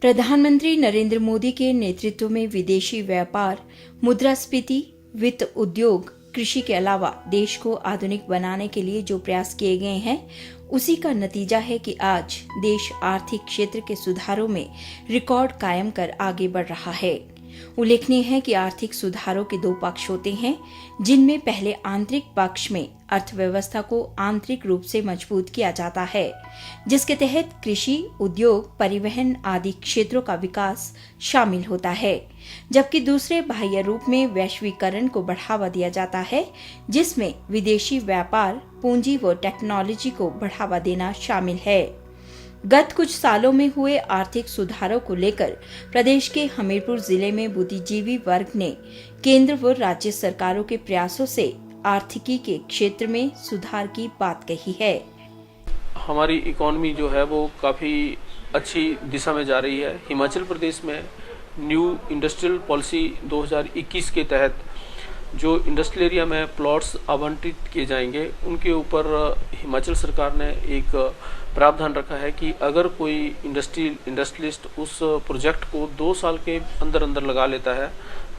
प्रधानमंत्री नरेंद्र मोदी के नेतृत्व में विदेशी व्यापार, मुद्रास्फीति, वित्त, उद्योग, कृषि के अलावा देश को आधुनिक बनाने के लिए जो प्रयास किए गए हैं, उसी का नतीजा है कि आज देश आर्थिक क्षेत्र के सुधारों में रिकॉर्ड कायम कर आगे बढ़ रहा है। उल्लेखनीय है कि आर्थिक सुधारों के दो पक्ष होते हैं, जिनमें पहले आंतरिक पक्ष में अर्थव्यवस्था को आंतरिक रूप से मजबूत किया जाता है, जिसके तहत कृषि, उद्योग, परिवहन आदि क्षेत्रों का विकास शामिल होता है, जबकि दूसरे बाह्य रूप में वैश्वीकरण को बढ़ावा दिया जाता है, जिसमें विदेशी व्यापार, पूंजी व टेक्नोलॉजी को बढ़ावा देना शामिल है। गत कुछ सालों में हुए आर्थिक सुधारों को लेकर प्रदेश के हमीरपुर जिले में बुद्धिजीवी वर्ग ने केंद्र व राज्य सरकारों के प्रयासों से आर्थिकी के क्षेत्र में सुधार की बात कही है। हमारी इकोनॉमी जो है वो काफ़ी अच्छी दिशा में जा रही है। हिमाचल प्रदेश में न्यू इंडस्ट्रियल पॉलिसी 2021 के तहत जो इंडस्ट्रियल एरिया में प्लॉट्स आवंटित किए जाएंगे, उनके ऊपर हिमाचल सरकार ने एक प्रावधान रखा है कि अगर कोई इंडस्ट्रियलिस्ट उस प्रोजेक्ट को 2 साल के अंदर अंदर लगा लेता है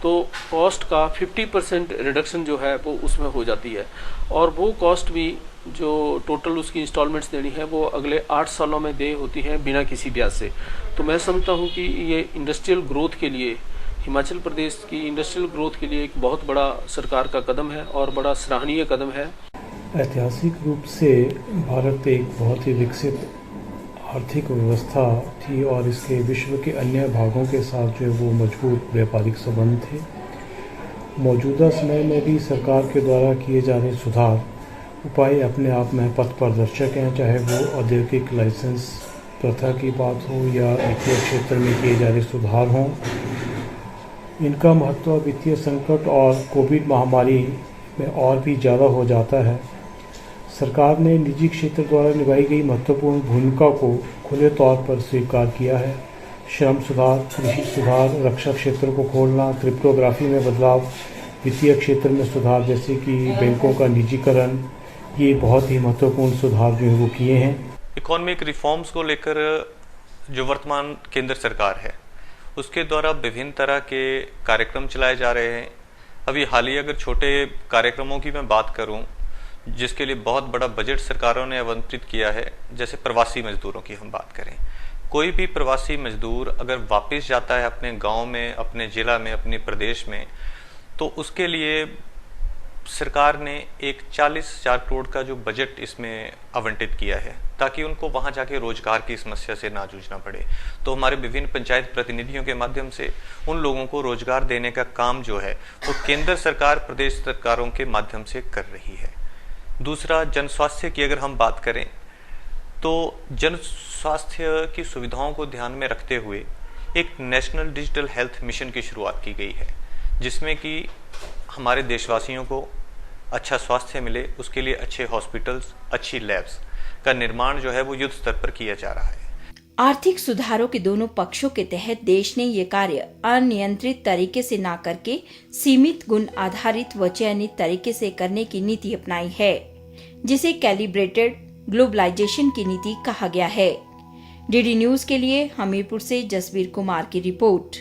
तो कॉस्ट का 50% रिडक्शन जो है वो उसमें हो जाती है, और वो कॉस्ट भी जो टोटल उसकी इंस्टॉलमेंट्स देनी है वो अगले 8 सालों में दे होती है बिना किसी ब्याज से। तो मैं समझता हूँ कि ये इंडस्ट्रियल ग्रोथ के लिए, हिमाचल प्रदेश की इंडस्ट्रियल ग्रोथ के लिए एक बहुत बड़ा सरकार का कदम है और बड़ा सराहनीय कदम है। ऐतिहासिक रूप से भारत एक बहुत ही विकसित आर्थिक व्यवस्था थी और इसके विश्व के अन्य भागों के साथ जो है वो मजबूत व्यापारिक संबंध थे। मौजूदा समय में भी सरकार के द्वारा किए जा रहे सुधार उपाय अपने आप में पथ प्रदर्शक हैं, चाहे वो औद्योगिक लाइसेंस प्रथा की बात हो या वित्तीय क्षेत्र में किए जा रहे सुधार हों। इनका महत्व वित्तीय संकट और कोविड महामारी में और भी ज़्यादा हो जाता है। सरकार ने निजी क्षेत्र द्वारा निभाई गई महत्वपूर्ण भूमिका को खुले तौर पर स्वीकार किया है। श्रम सुधार, कृषि सुधार, रक्षा क्षेत्र को खोलना, क्रिप्टोग्राफी में बदलाव, वित्तीय क्षेत्र में सुधार जैसे कि बैंकों का निजीकरण, ये बहुत ही महत्वपूर्ण सुधार जो है वो किए हैं। इकोनॉमिक रिफॉर्म्स को लेकर जो वर्तमान केंद्र सरकार है उसके द्वारा विभिन्न तरह के कार्यक्रम चलाए जा रहे हैं। अभी हालिया अगर छोटे कार्यक्रमों की मैं बात करूं, जिसके लिए बहुत बड़ा बजट सरकारों ने आवंटित किया है, जैसे प्रवासी मजदूरों की हम बात करें, कोई भी प्रवासी मजदूर अगर वापस जाता है अपने गांव में, अपने जिला में, अपने प्रदेश में, तो उसके लिए सरकार ने एक 40,000 करोड़ का जो बजट इसमें आवंटित किया है, ताकि उनको वहां जाके रोजगार की समस्या से ना जूझना पड़े। तो हमारे विभिन्न पंचायत प्रतिनिधियों के माध्यम से उन लोगों को रोजगार देने का काम जो है वो केंद्र सरकार प्रदेश सरकारों के माध्यम से कर रही है। दूसरा, जन स्वास्थ्य की अगर हम बात करें तो जन स्वास्थ्य की सुविधाओं को ध्यान में रखते हुए एक नेशनल डिजिटल हेल्थ मिशन की शुरुआत की गई है, जिसमें कि हमारे देशवासियों को अच्छा स्वास्थ्य मिले, उसके लिए अच्छे हॉस्पिटल्स, अच्छी लैब्स का निर्माण जो है वो युद्ध स्तर पर किया जा रहा है। आर्थिक सुधारों के दोनों पक्षों के तहत देश ने ये कार्य अनियंत्रित तरीके से न करके सीमित गुण आधारित व चयनित तरीके से करने की नीति अपनाई है, जिसे कैलिब्रेटेड ग्लोबलाइजेशन की नीति कहा गया है। डीडी न्यूज के लिए हमीरपुर से जसबीर कुमार की रिपोर्ट।